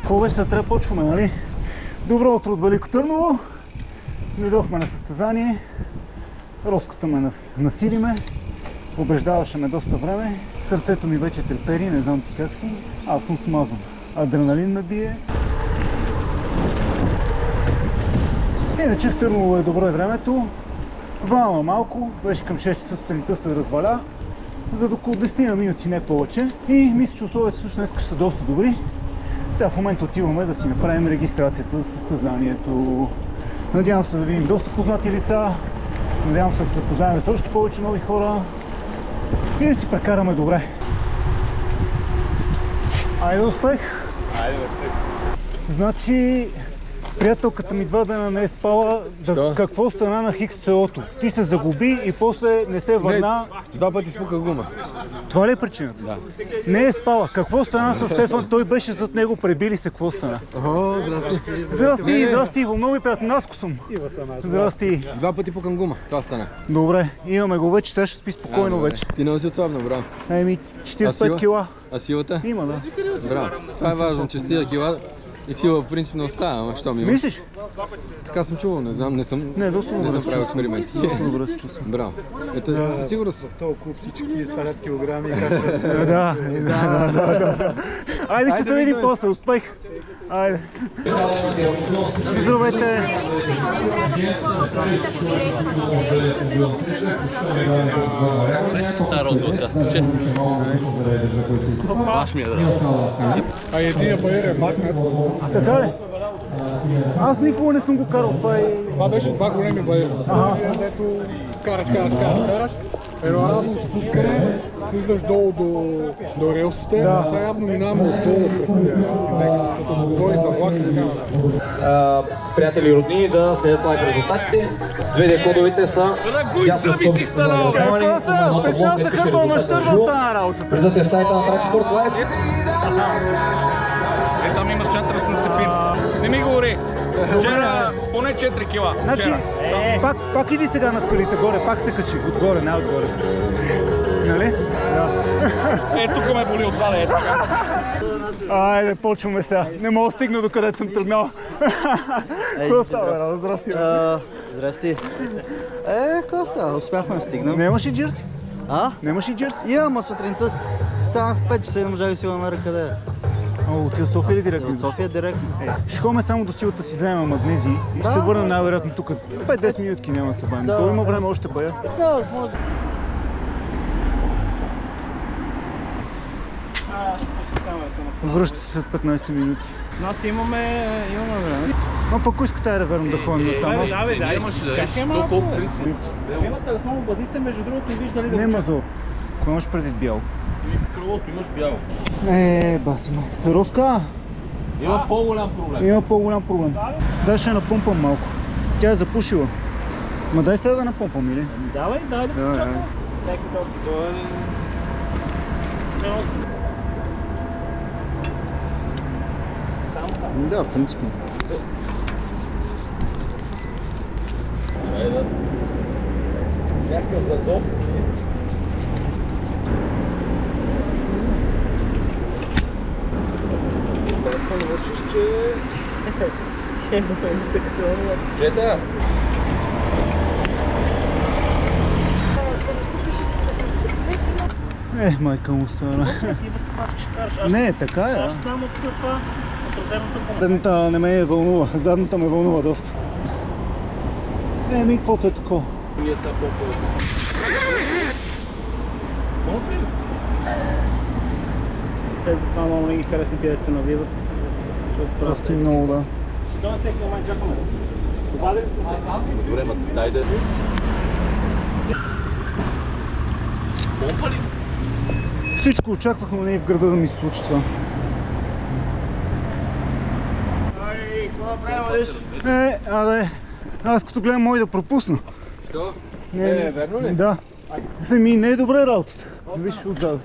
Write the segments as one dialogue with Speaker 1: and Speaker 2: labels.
Speaker 1: Какво вече трябва да почваме, нали? Добро утро от Велико Търново. Дойдохме на състезание. Роската ме насилиме. Побеждаваше ме доста време. Сърцето ми вече трепери, не знам ти как си. Аз съм смазан. Адреналин ме бие. Иначе в Търново е добро времето. Вална малко, беше към 6 часа сутринта се разваля. За до около 10 минути, не повече. И мисля, че условията също днес ще са доста добри. Сега в момента отиваме да си направим регистрацията за състезанието. Надявам се да видим доста познати лица. Надявам се да се запознаем с още повече нови хора. И да си прекараме добре. Айде успех!
Speaker 2: Айде успех!
Speaker 1: Значи, приятелката ми 2 дена не е спала. Какво стана на ХЦО-то? Ти се загуби и после не се върна.
Speaker 2: Не, 2 пъти спука гума.
Speaker 1: Това ли е причината?
Speaker 2: Да.
Speaker 1: Не е спала. Какво стана с Стефан? Той беше зад него, пребили се. Какво стана?
Speaker 2: О, здрасти.
Speaker 1: Здрасти, здрасти, Иво. Много ми приятно. Наско съм. Здрасти.
Speaker 2: 2 пъти пукам гума. Това стана.
Speaker 1: Добре, имаме го вече. Сега ще спи спокойно вече.
Speaker 2: Ти не си отслабна, браво.
Speaker 1: Еми, 45 кила.
Speaker 2: А силата?
Speaker 1: Има, да.
Speaker 2: Браво. Това е важно, че с тия кила и сила по принцип не остава, ама що ми има?
Speaker 1: Мислиш?
Speaker 2: Така съм чувал, не знам, не съм правил експерименти.
Speaker 1: Доста добре се чувствам.
Speaker 2: Браво. Ето, със сигурност.
Speaker 3: В този клуб всички свалят килограми и
Speaker 1: Да. Айде, ще се видим после. Успех! Айде. Здравейте!
Speaker 4: Вече си стара розова каска, честно. Баш ми е драго.
Speaker 3: А единия бариер е махнат.
Speaker 1: Така ли? Аз никога не съм го карал.
Speaker 3: Това беше 2 големи бариера. Дето караш. Едно равно спускане, слизаш долу до релсите, сега явно минаваме отдолу през Синдека, като му говори за влак и така.
Speaker 5: Приятели и роднини да следят лайк резултатите. 2D кодовете са дясно от този снимани.
Speaker 1: Представям се хърбал на щърбал стана работата.
Speaker 5: Влизате в сайта на Track Sport Live.
Speaker 4: Там имаш чатърс на цепин. Не ми говори. Вчера поне 4 кила.
Speaker 1: Значи, пак иди сега на скалите горе, пак се качи. Отгоре, не отгоре. Нали? Да.
Speaker 4: Тук ме боли отваля, ето.
Speaker 1: Айде, почваме сега. Не мога да стигна до където съм тръгнал. Какво става, Радо? Здрасти.
Speaker 6: Здрасти. Какво става? Успяхме да стигнем.
Speaker 1: Нямаш и джерси?
Speaker 6: Нямаш
Speaker 1: и джерси?
Speaker 6: Имам, а сутринта станах в 5 часа и не можах да си го намеря къде е.
Speaker 1: Ти от София или директно?
Speaker 6: От София директно.
Speaker 1: Ще ходим само до силата си вземем магнези и ще се върнем най-вероятно тук. 5-10 минутки няма да се бавим. Той има време още бая.
Speaker 6: Да, възможно.
Speaker 1: Връща се след 15 минути.
Speaker 6: Нас имаме време.
Speaker 1: Но пък ако искате да верно да ходим на там.
Speaker 4: Чакай малко.
Speaker 6: Има телефон, обади се между другото и виж дали да
Speaker 1: Не, Мазо. Кой имаш предвид бяло?
Speaker 4: Крилото имаш бяло.
Speaker 1: Баси майката. Роска!
Speaker 4: Има по-голям проблем.
Speaker 1: Има по-голям проблем. Дай ще напумпам малко. Тя е запушила. Ма дай сега да напумпам, или?
Speaker 6: Давай да почакам.
Speaker 1: Да, принципно.
Speaker 4: Айде. Някакъв зазов.
Speaker 3: Аз съм научиш, че...
Speaker 4: Чета!
Speaker 1: Майка му стара. Не, така е.
Speaker 6: Аз знам от това отразеното по
Speaker 1: Предната не ме вълнува, задната ме вълнува доста. Каквото е такова.
Speaker 4: Ние са по-пълни.
Speaker 6: Те затова много не ги харесвам тия да се навиват.
Speaker 1: Просто и много, да.
Speaker 6: Що на всеки момент чакаме? Обадили сме се.
Speaker 4: Добре, ма дай да... Помпа ли?
Speaker 1: Всичко очаквах, но не и в града да ми се случи това. Аз като гледам мой да пропусна.
Speaker 2: Що?
Speaker 1: Верно ли? Да. Не е добре работата. Виж отзад.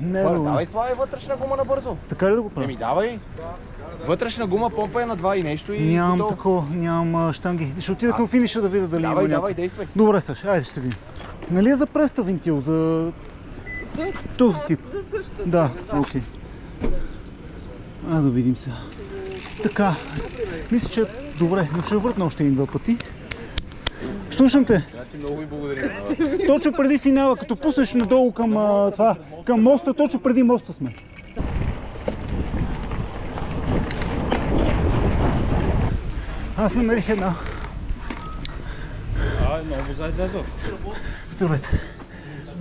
Speaker 1: Не е добре.
Speaker 2: Давай слави вътрешна гума набързо.
Speaker 1: Така ли да го правя?
Speaker 2: Давай. Вътрешна гума, помпа е на 2 и нещо и
Speaker 1: нямам
Speaker 2: готово.
Speaker 1: такова, нямам щанги. Ще отида към финиша да видя дали има някой.
Speaker 2: Давай, действай.
Speaker 1: Добре, Саша, айде ще се видим. Нали е за преста вентил, за този тип?
Speaker 7: За същата.
Speaker 1: Да, окей. Да видим сега. Така, мисля, че добре, но ще въртна още един-два пъти. Слушам те.
Speaker 7: Много ви благодарим.
Speaker 1: Точно преди финала, като пуснеш надолу към моста, точно преди моста сме. Аз намерих една.
Speaker 7: Много вода излязъл.
Speaker 1: Здравейте.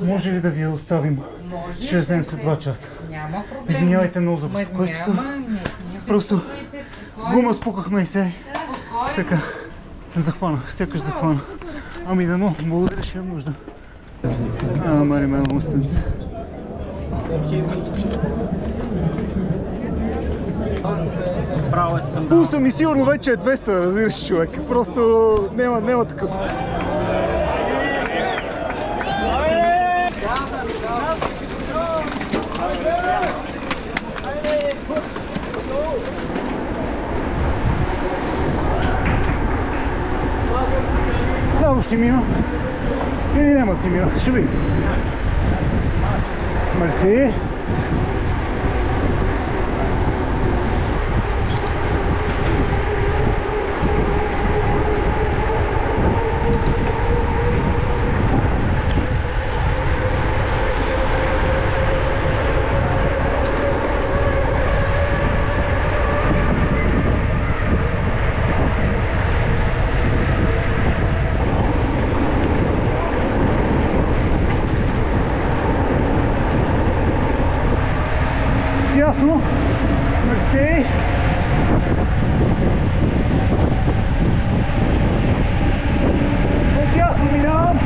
Speaker 1: Може ли да ви я оставим? Ще вземем след 2 часа.
Speaker 8: Няма проблем.
Speaker 1: Извинявайте много за безпокойството. Просто гума спукахме и се. Така. Захвана, сякаш захвана. Ами дано, благодаря, ще имам нужда. Мари ме на мастенце. Пулса ми сигурно вече е 200, разбираш, човек. Просто няма такъв. Ляво ще мина. Или няма да ти мина. Ще видим. Мерси. Ясно. Мерси. От ясно минавам.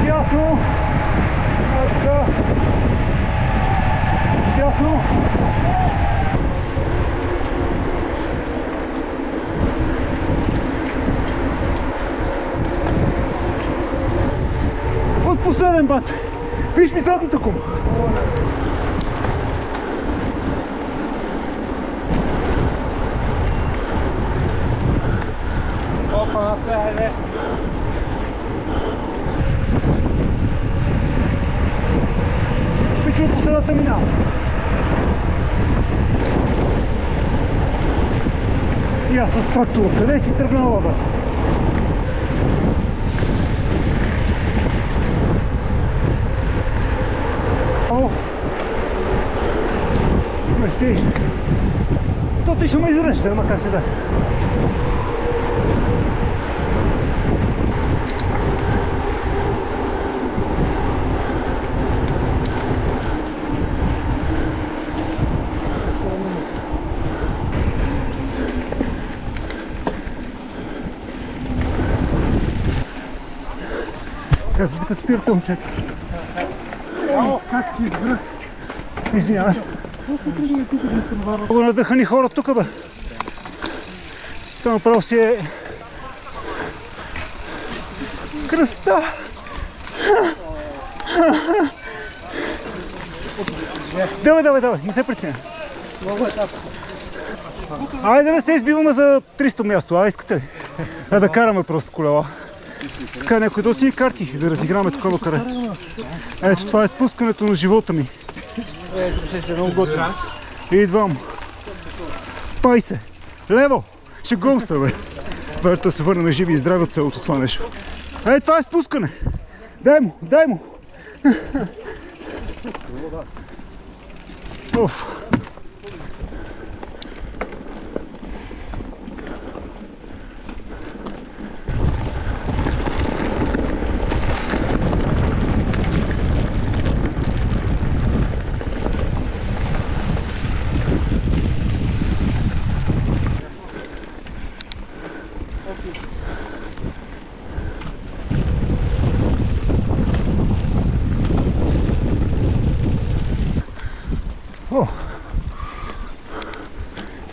Speaker 1: Ясно. Така. Ясно. Последен бат. Виж ми задната кума.
Speaker 3: Опа, сега.
Speaker 1: Пичу от последната минава. И аз с трактора. Къде си тръгнала, бе? Мерси. То ти ще ме изрежда, макар че да. Казвате, като спирате, момчета. Как ти връх? Извинявай. Много надъхани хора тук, бе. Това направо си е кръста. Давай, не се притесняй. Айде да не се избиваме за 300 място, искате ли? Да караме просто колела. Така, някои доси карти да разиграме такова каре. Ето, това е спускането на живота ми. Идвам. Пай се. Лево. Шегувам се, бе. Верто да се върнем живи и здрави от цялото това нещо. Това е спускане. Дай му. Оф.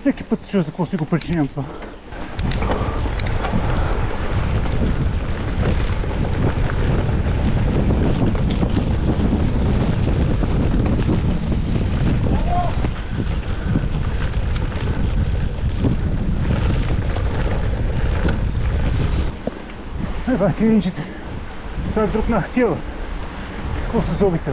Speaker 1: Всеки път се чуя за какво си го причиням това. Ева, тининчите. Това е друг на хтива. С какво са зобите?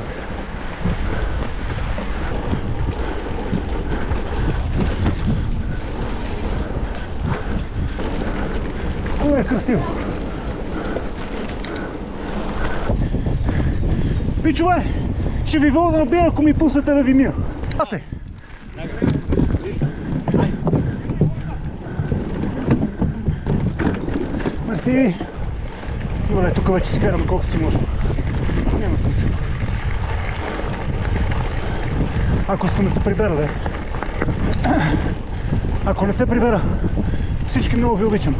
Speaker 1: Това е красиво. Пичове, ще ви вода да набира, ако ми пуснете да ви мия. Ате! Мерси! Добре, тук вече си караме колкото си можем. Няма смисъл. Ако искам да се прибера, да. Ако не се прибера, всички много ви обичам.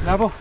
Speaker 1: Ляво.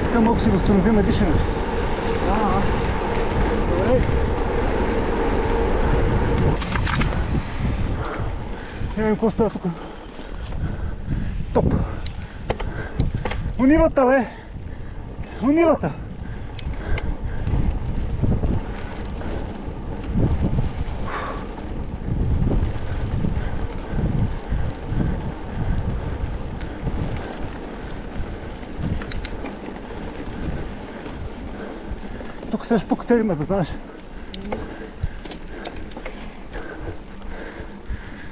Speaker 1: Така малко си възстановим дишането. Добре. Видим какво става тук. Топ. Унивата, бе! Унивата! Тук сега ще покатериме, да знаеш.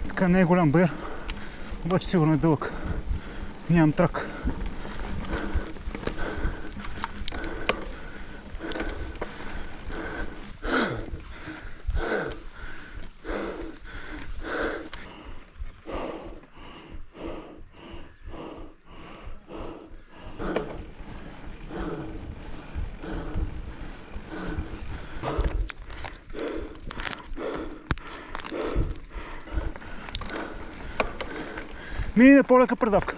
Speaker 1: Така не е голям баер, обаче сигурно е дълъг. Нямам трак. Мини по-лека предавка.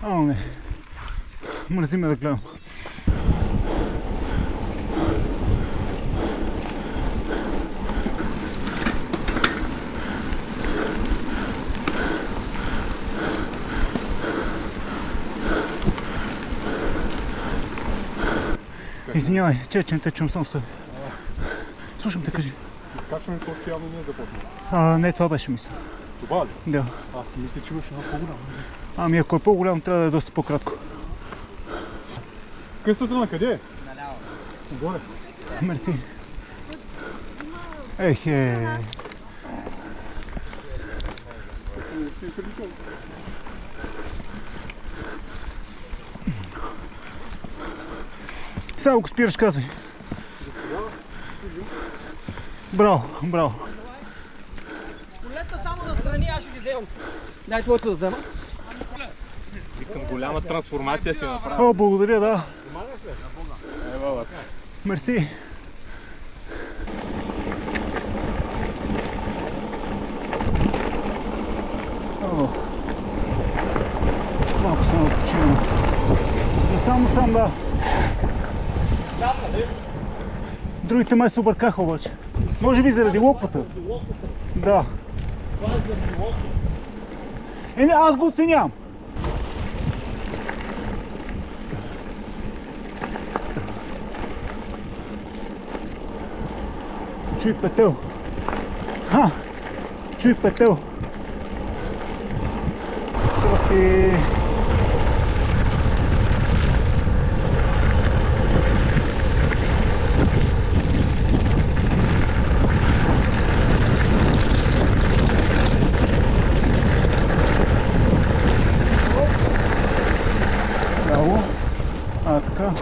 Speaker 1: Ало не. Мързи ме да гледам. Извинявай, че те чум съм с теб. Слушам те, кажи.
Speaker 3: Изкачването още явно не е започнало.
Speaker 1: Не, това беше мисъл.
Speaker 3: Това ли?
Speaker 1: Да.
Speaker 3: Аз си мисля, че имаш едно по-голямо.
Speaker 1: Ами ако е по-голям, трябва да е доста по-кратко.
Speaker 3: Късата на къде е? Наляво. Нагоре.
Speaker 1: Мерси. Ехе. Сега го спираш, казвай. Браво, браво.
Speaker 6: Колета само настрани, аз ще ги вземам. Дай твоето да взема.
Speaker 7: Викам, голяма трансформация си направи.
Speaker 1: О, благодаря, да. Мерси. Малко само починам. Насам, да. Другите май се объркаха обаче. Може би заради локвата. Да. Не, аз го оценявам. Чуй петел. Ха! Чуй петел. Здрасти. Браво. Така.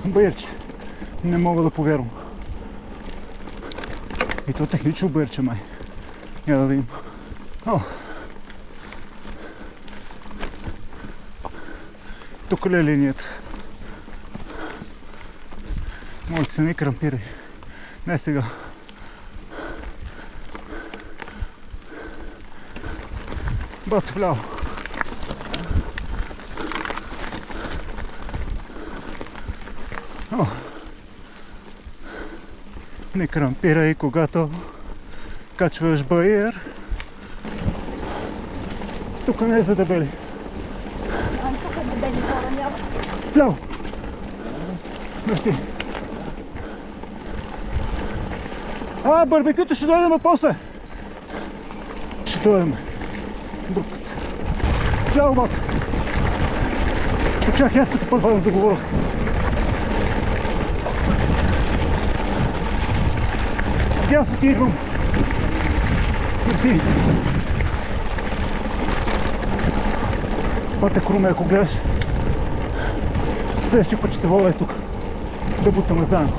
Speaker 1: Баирче. Не мога да повярвам. И то технично баирче май. Я да видим. О. Тук ли е линията? Моля се, не крампирай. Не сега. Бац вляво. О. Не крампирай, когато качваш баир. Тук не е за дебели.
Speaker 8: Тук дебели хора няма.
Speaker 1: Вляво. Мерси. Барбекюто ще дойдем после. Ще дойдем. Друг път. Вляво, бац. Почакай, аз като път вадам да говоря. Дясно ти идвам. Мерси. Път е круме, ако гледаш. Следващия път ще вода е тук. Да бутаме заедно.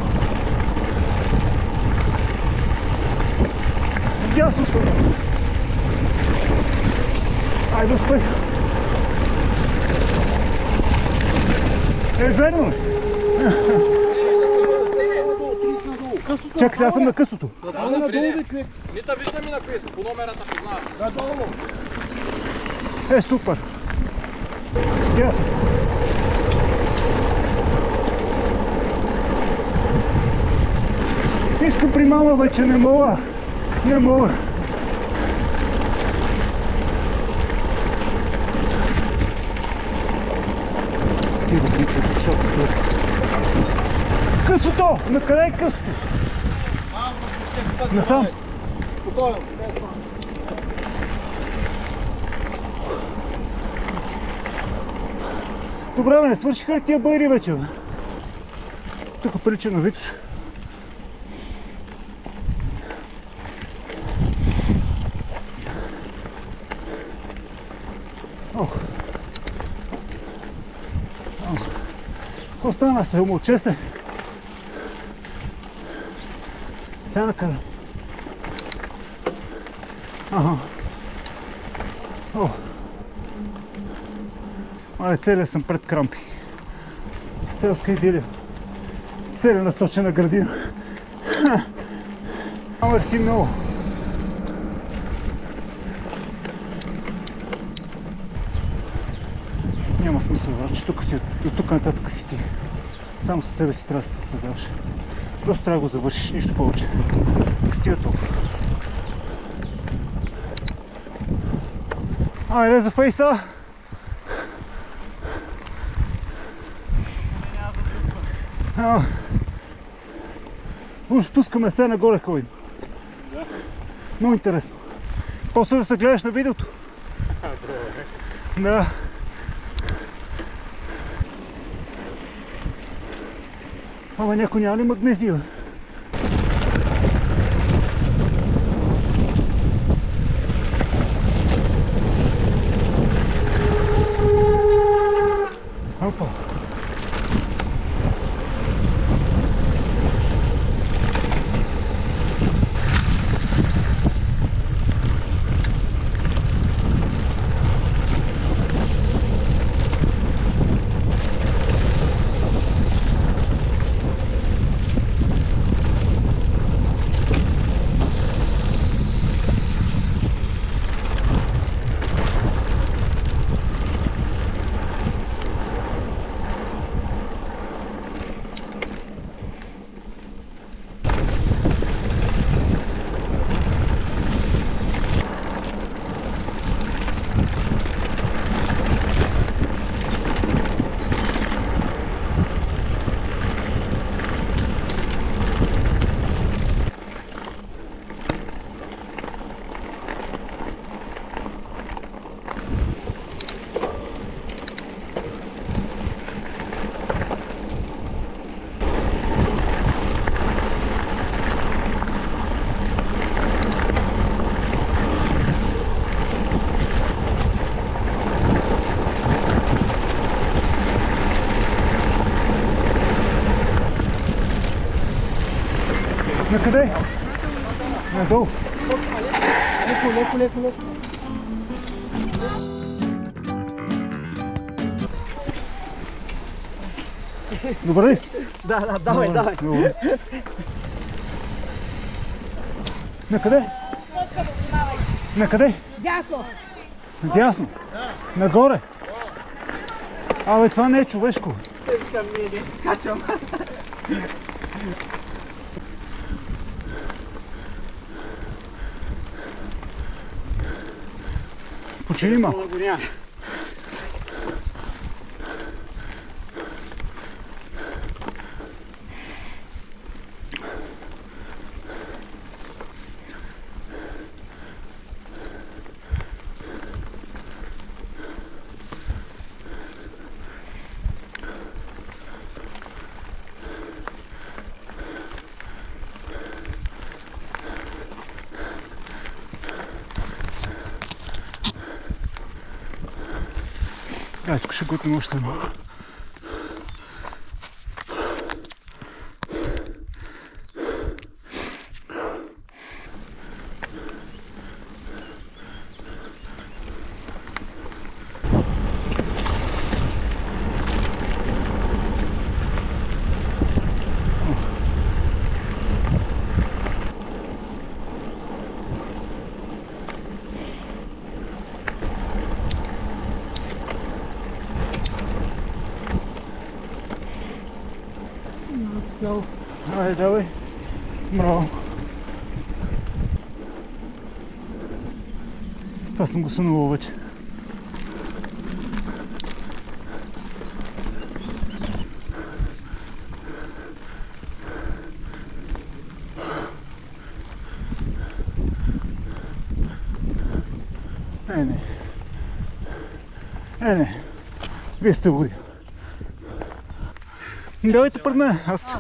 Speaker 1: Дясно съм. Айде, успех. Верно ли? Чакай, сега съм на късото.
Speaker 2: Не те виждам и на късо, по номерата познавам.
Speaker 1: Супер. Ясно. Искам при мама, вече не мога. Не мога. Ти да си късото, защото късото! Накъде е късото? Насам.
Speaker 3: Спокойно.
Speaker 1: Добре, бе, не свършиха ли тия байри вече, бе? Тук прилича на Витош. Остана се, умълче се. Сега накъде? Мале, целият съм пред крампи. Селска идилия. Целият насочена градина. Мерси много. Няма смисъл, враче. Тук си, от тук нататък си ти. Само със себе си трябва да се състезаваш. Просто трябва да го завършиш, нищо повече. Стига толкова. Айде за фейса! Уж спускаме се нагоре, ходим. Много интересно. После да се гледаш на видеото. Да. Ама някой няма ли магнезия, бе? Опа. Накъде? Надолу.
Speaker 6: Леко.
Speaker 1: Добре ли си?
Speaker 6: Да, давай.
Speaker 1: Добре. Накъде? Накъде?
Speaker 8: Дясно.
Speaker 1: Дясно? Нагоре? Абе, това не е човешко.
Speaker 6: Скачам.
Speaker 1: Почини малко. Тук ще готвим още едно. Давай. Браво. Това съм го сънувал вече. Не. Вие сте луди. Давайте пред мен. Аз.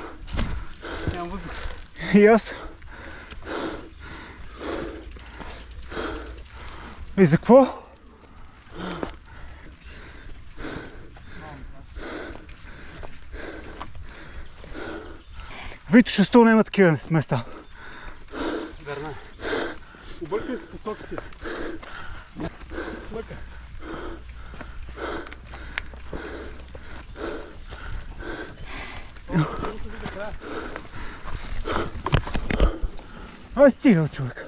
Speaker 1: И аз. И за какво? Витоша 100 няма такива места.
Speaker 3: Верно. Объркай с посоките. Лъка.
Speaker 1: Ай, стига, човек.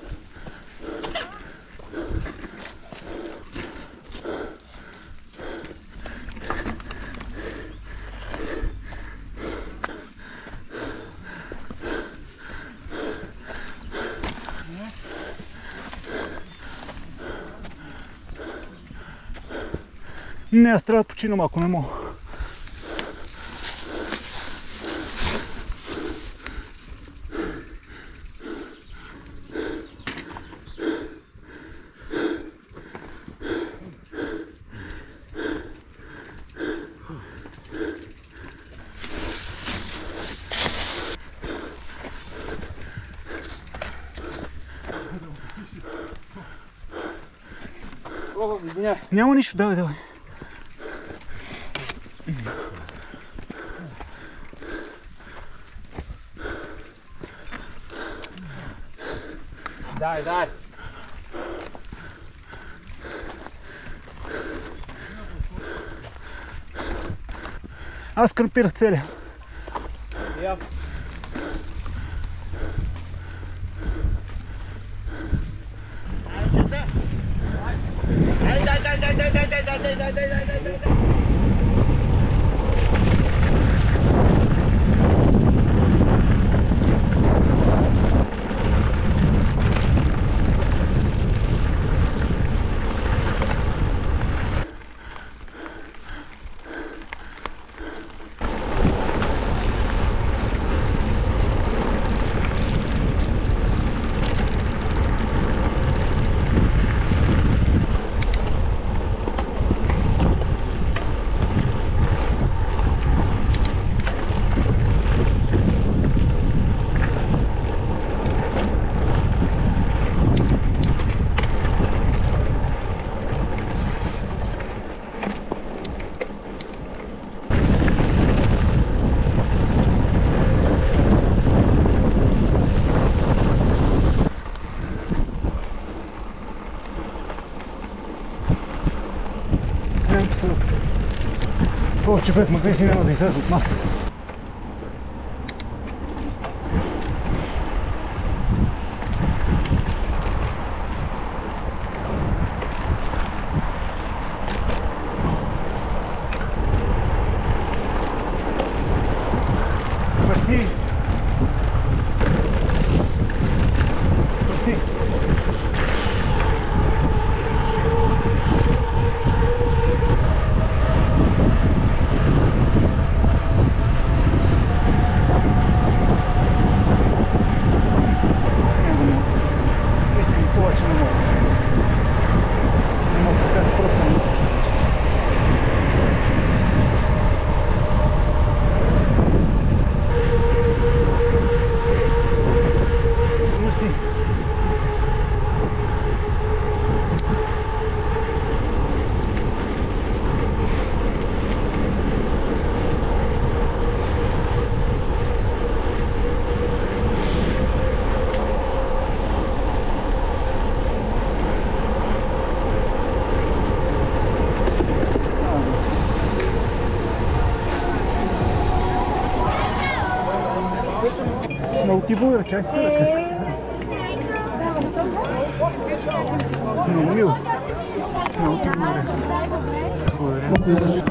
Speaker 1: Не, аз трябва да почина малко, не мога.
Speaker 3: Извиняй.
Speaker 1: Няма нищо, давай.
Speaker 3: Дай.
Speaker 1: Аз крампирах целия.
Speaker 3: И аз.
Speaker 1: че без магнези няма да излезе от нас. Мерси! Мерси! Искам се, обаче не мога. Не мога, така просто не мисля. Мерси. Много ти благодаря, чай се. Много мило. Много ти благодаря. Благодаря.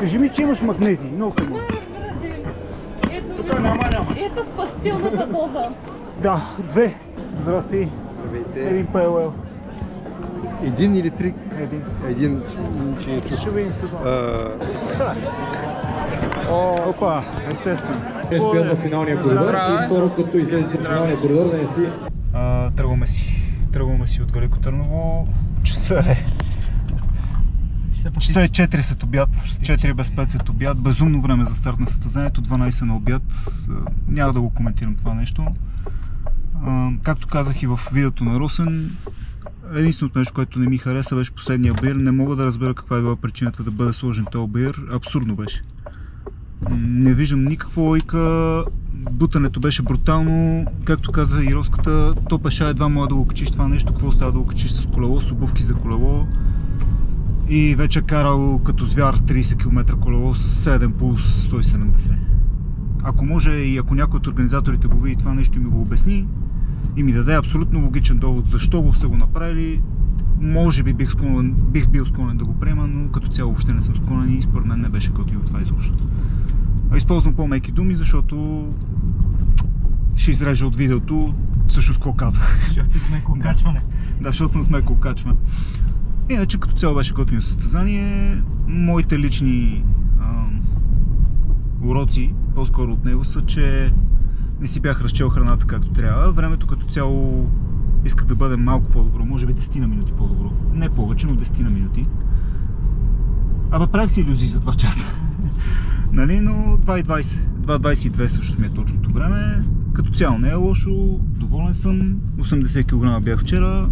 Speaker 1: Кажи ми, че имаш магнези. Много хубаво. Тук няма.
Speaker 8: Ето спасителната доза.
Speaker 1: Да, 2. Здрасти. Един ПЛЛ.
Speaker 9: Един или три? Един.
Speaker 1: Ще видим сега. Опа, естествено.
Speaker 5: Стоят на финалния коридор и второ като излезете от финалния коридор да не си...
Speaker 1: Тръгваме си от Велико Търново. Часа е 4 след обяд, 4 без 5 след обяд. Безумно време за старт на състезанието, 12 на обяд. Няма да го коментирам това нещо. Както казах и в видеото на Росен, единственото нещо, което не ми хареса, беше последния бир. Не мога да разбера каква е била причината да бъде сложен този бир. Абсурдно беше. Не виждам никаква логика. Бутането беше брутално. Както каза и Роската, то пеша едва мога да го качиш това нещо. Какво става да го качиш с колело, с обувки за колело. И вече карал като звяр 30 км колело с среден пулс 170. Ако може и ако някой от организаторите го види това нещо и ми го обясни и ми даде абсолютно логичен довод защо го са го направили, може би бих бил склонен да го приема, но като цяло въобще не съм склонен и според мен не беше готино това изобщо. Използвам по-меки думи, защото ще изрежа от видеото всъщност какво казах.
Speaker 7: Защото си с меко качване.
Speaker 1: Да, защото съм с меко качване. Иначе като цяло беше готино състезание. Моите лични уроци, по-скоро от него, са, че не си бях разчел храната както трябва. Времето като цяло исках да бъде малко по-добро, може би 10 на минути по-добро. Не повече, но 10 на минути. Абе, правих си илюзии за 2 часа. Нали, но 2.20, 2.22 също ми е точното време. Като цяло не е лошо, доволен съм. 80 кг бях вчера.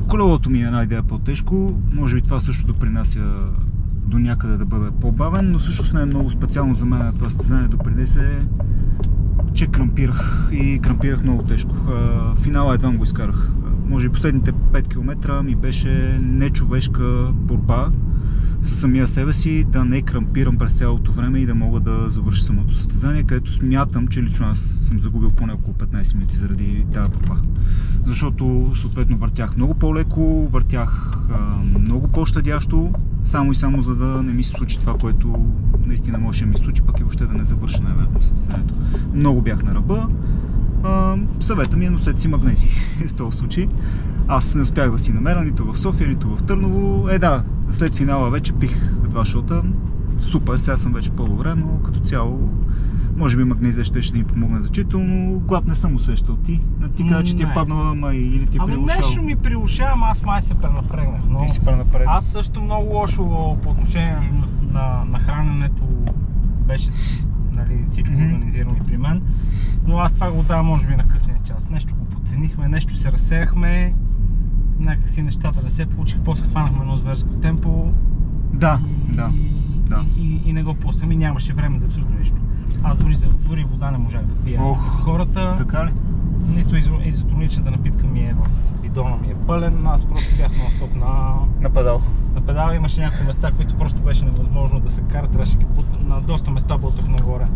Speaker 1: Колелото ми е една идея по-тежко. Може би това също допринася до някъде да бъде по-бавен, но всъщност не е много специално за мен това състезание допринесе, че крампирах и крампирах много тежко. Финала едва го изкарах. Може би последните 5 км ми беше нечовешка борба със самия себе си, да не крампирам през цялото време и да мога да завърша самото състезание, където смятам, че лично аз съм загубил поне около 15 минути заради тази борба. Защото съответно въртях много по-леко, въртях много по-щадящо, само и само за да не ми се случи това, което наистина може да ми се случи, пък и въобще да не завърша най-вероятно състезанието. Много бях на ръба. Съвета ми е носете си магнези в този случай. Аз не успях да си намеря нито в София, нито в Търново. Да, след финала вече пих 2 шота. Супер, сега съм вече по-добре, но като цяло може би магнезия ще ни помогне значително. Глад не съм усещал ти. Ти каза, че ти е паднала май или ти е прилушал.
Speaker 7: Нещо ми прилушава, аз май се пренапрегнах. Но...
Speaker 1: Ти си пренапрегнах.
Speaker 7: Аз също много лошо по отношение на храненето беше, нали, всичко организирано и при мен. Но аз това го давам може би на късния час. Нещо го подценихме, нещо се разсеяхме. Някакси нещата не се получих, после хванахме едно зверско темпо. И не го пуснем и нямаше време за абсолютно нищо. Аз дори вода не можах да пия хората.
Speaker 1: Така ли?
Speaker 7: Нито изотоничната напитка ми е в бидона ми е пълен, аз просто бях нон-стоп на на педала имаше някои места, които просто беше невъзможно да се кара, трябваше ги бутнах. На доста места бутах нагоре.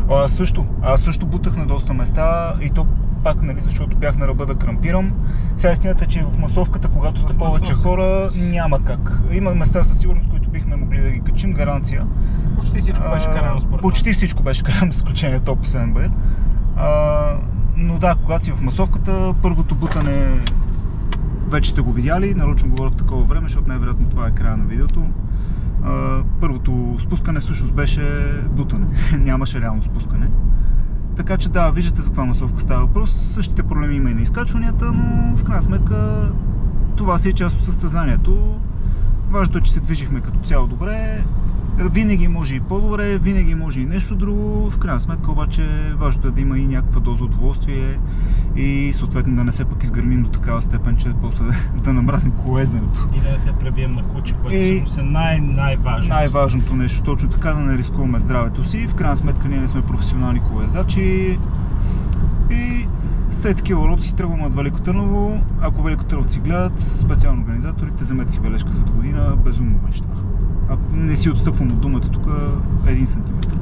Speaker 1: Аз също бутах на доста места и то пак, нали, защото бях на ръба да крампирам. Сега истината е, че в масовката, когато сте повече хора, няма как. Има места със сигурност, които бихме могли да ги качим, гаранция.
Speaker 7: Почти всичко беше карано според мен.
Speaker 1: Почти всичко беше карано, с изключение топ 7 бър. Но да, когато си в масовката, първото бутане вече сте го видяли, нарочно говоря в такова време, защото най-вероятно това е края на видеото. Първото спускане всъщност беше бутане, нямаше реално спускане. Така че да, виждате за каква масовка става въпрос. Същите проблеми има и на изкачванията, но в крайна сметка това си е част от състезанието. Важното е, че се движихме като цяло добре. Винаги може и по-добре, винаги може и нещо друго. В крайна сметка обаче важното е да има и някаква доза удоволствие и съответно да не се пък изгърмим до такава степен, че после да намразим колоезденето.
Speaker 7: И да не се пребием на куче, което всъщност е най-важното.
Speaker 1: Най-важното нещо, точно така, да не рискуваме здравето си. В крайна сметка ние не сме професионални колоездачи и след такива уроци тръгваме от Велико Търново. Ако великотърновци гледат, специално организаторите, вземете си бележка за до година, безумно беше това. Не си отстъпвам от думата тук 1 сантиметр.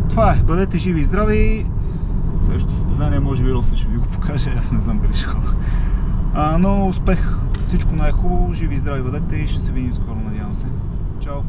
Speaker 1: Това е, бъдете живи и здрави. Следващото състезание може би Росен ще ви го покаже, аз не знам дали ще хода. Но успех, всичко най-хубаво, живи и здрави бъдете и ще се видим скоро, надявам се. Чао!